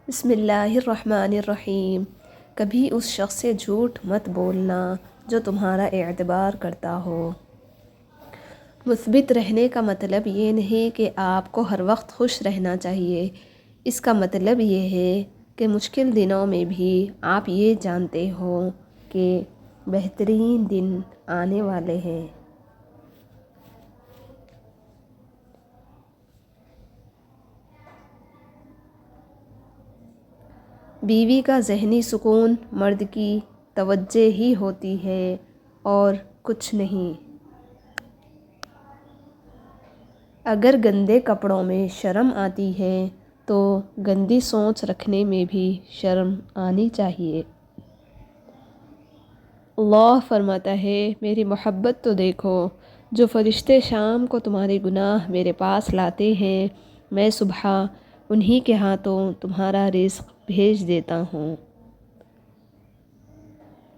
بسم اللہ الرحمن الرحیم۔ کبھی اس شخص سے جھوٹ مت بولنا جو تمہارا اعتبار کرتا ہو۔ مثبت رہنے کا مطلب یہ نہیں کہ آپ کو ہر وقت خوش رہنا چاہیے، اس کا مطلب یہ ہے کہ مشکل دنوں میں بھی آپ یہ جانتے ہو کہ بہترین دن آنے والے ہیں۔ بیوی کا ذہنی سکون مرد کی توجہ ہی ہوتی ہے اور کچھ نہیں۔ اگر گندے کپڑوں میں شرم آتی ہے تو گندی سوچ رکھنے میں بھی شرم آنی چاہیے۔ اللہ فرماتا ہے، میری محبت تو دیکھو، جو فرشتے شام کو تمہارے گناہ میرے پاس لاتے ہیں، میں صبح انہی کے ہاتھوں تمہارا رزق بھیج دیتا ہوں۔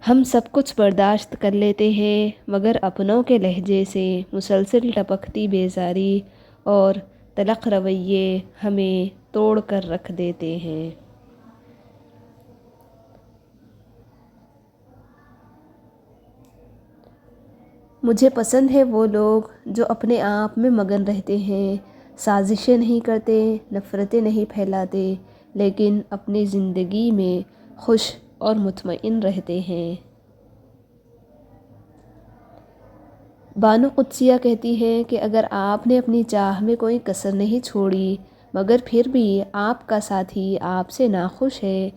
ہم سب کچھ برداشت کر لیتے ہیں مگر اپنوں کے لہجے سے مسلسل ٹپکتی بیزاری اور تلخ رویے ہمیں توڑ کر رکھ دیتے ہیں۔ مجھے پسند ہے وہ لوگ جو اپنے آپ میں مگن رہتے ہیں، سازشیں نہیں کرتے، نفرتیں نہیں پھیلاتے، لیکن اپنی زندگی میں خوش اور مطمئن رہتے ہیں۔ بانو قدسیہ کہتی ہیں کہ اگر آپ نے اپنی چاہ میں کوئی کسر نہیں چھوڑی مگر پھر بھی آپ کا ساتھی آپ سے ناخوش ہے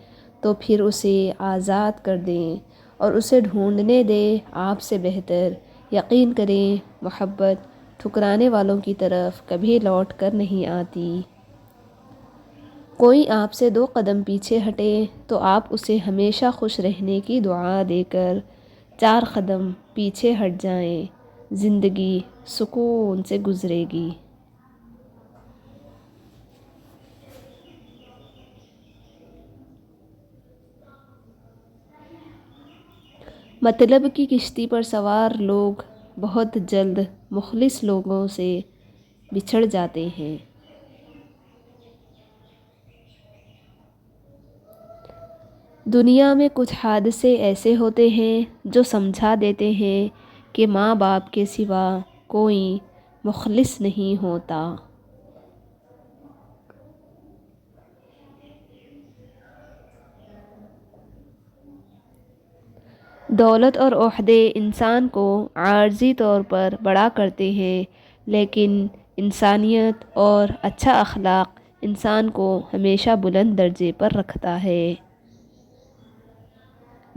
تو پھر اسے آزاد کر دیں اور اسے ڈھونڈنے دیں آپ سے بہتر۔ یقین کریں، محبت ٹھکرانے والوں کی طرف کبھی لوٹ کر نہیں آتی۔ کوئی آپ سے 2 قدم پیچھے ہٹے تو آپ اسے ہمیشہ خوش رہنے کی دعا دے کر 4 قدم پیچھے ہٹ جائیں، زندگی سکون سے گزرے گی۔ مطلب کی کشتی پر سوار لوگ بہت جلد مخلص لوگوں سے بچھڑ جاتے ہیں۔ دنیا میں کچھ حادثے ایسے ہوتے ہیں جو سمجھا دیتے ہیں کہ ماں باپ کے سوا کوئی مخلص نہیں ہوتا۔ دولت اور عہدے انسان کو عارضی طور پر بڑا کرتے ہیں، لیکن انسانیت اور اچھا اخلاق انسان کو ہمیشہ بلند درجے پر رکھتا ہے۔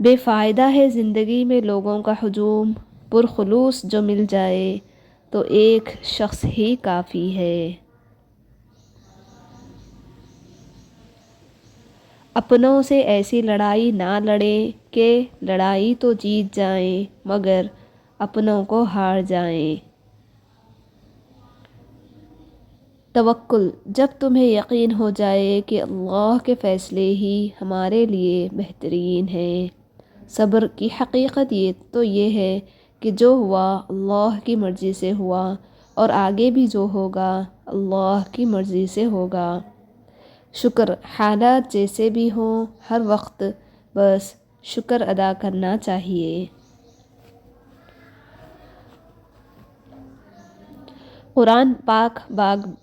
بے فائدہ ہے زندگی میں لوگوں کا ہجوم، پرخلوص جو مل جائے تو ایک شخص ہی کافی ہے۔ اپنوں سے ایسی لڑائی نہ لڑیں کہ لڑائی تو جیت جائیں مگر اپنوں کو ہار جائیں۔ توکل، جب تمہیں یقین ہو جائے کہ اللہ کے فیصلے ہی ہمارے لیے بہترین ہیں۔ صبر کی حقیقت یہ ہے کہ جو ہوا اللہ کی مرضی سے ہوا اور آگے بھی جو ہوگا اللہ کی مرضی سے ہوگا۔ شکر، حالات جیسے بھی ہوں ہر وقت بس شکر ادا کرنا چاہیے۔ قرآن پاک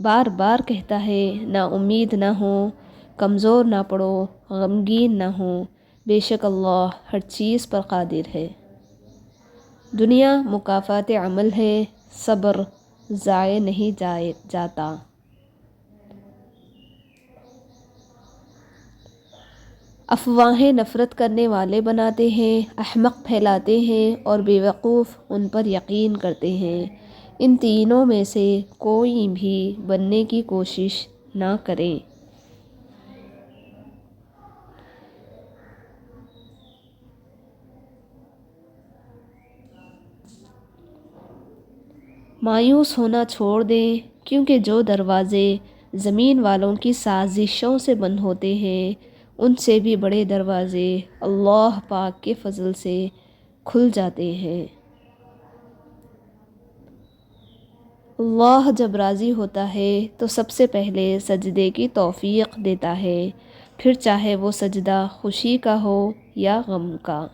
بار بار کہتا ہے، نا امید نہ ہو، کمزور نہ پڑو، غمگین نہ ہو، بے شک اللہ ہر چیز پر قادر ہے۔ دنیا مکافات عمل ہے، صبر ضائع نہیں جاتا۔ افواہیں نفرت کرنے والے بناتے ہیں، احمق پھیلاتے ہیں اور بیوقوف ان پر یقین کرتے ہیں۔ ان تینوں میں سے کوئی بھی بننے کی کوشش نہ کریں۔ مایوس ہونا چھوڑ دیں، کیونکہ جو دروازے زمین والوں کی سازشوں سے بند ہوتے ہیں ان سے بھی بڑے دروازے اللہ پاک کے فضل سے کھل جاتے ہیں۔ اللہ جب راضی ہوتا ہے تو سب سے پہلے سجدے کی توفیق دیتا ہے، پھر چاہے وہ سجدہ خوشی کا ہو یا غم کا۔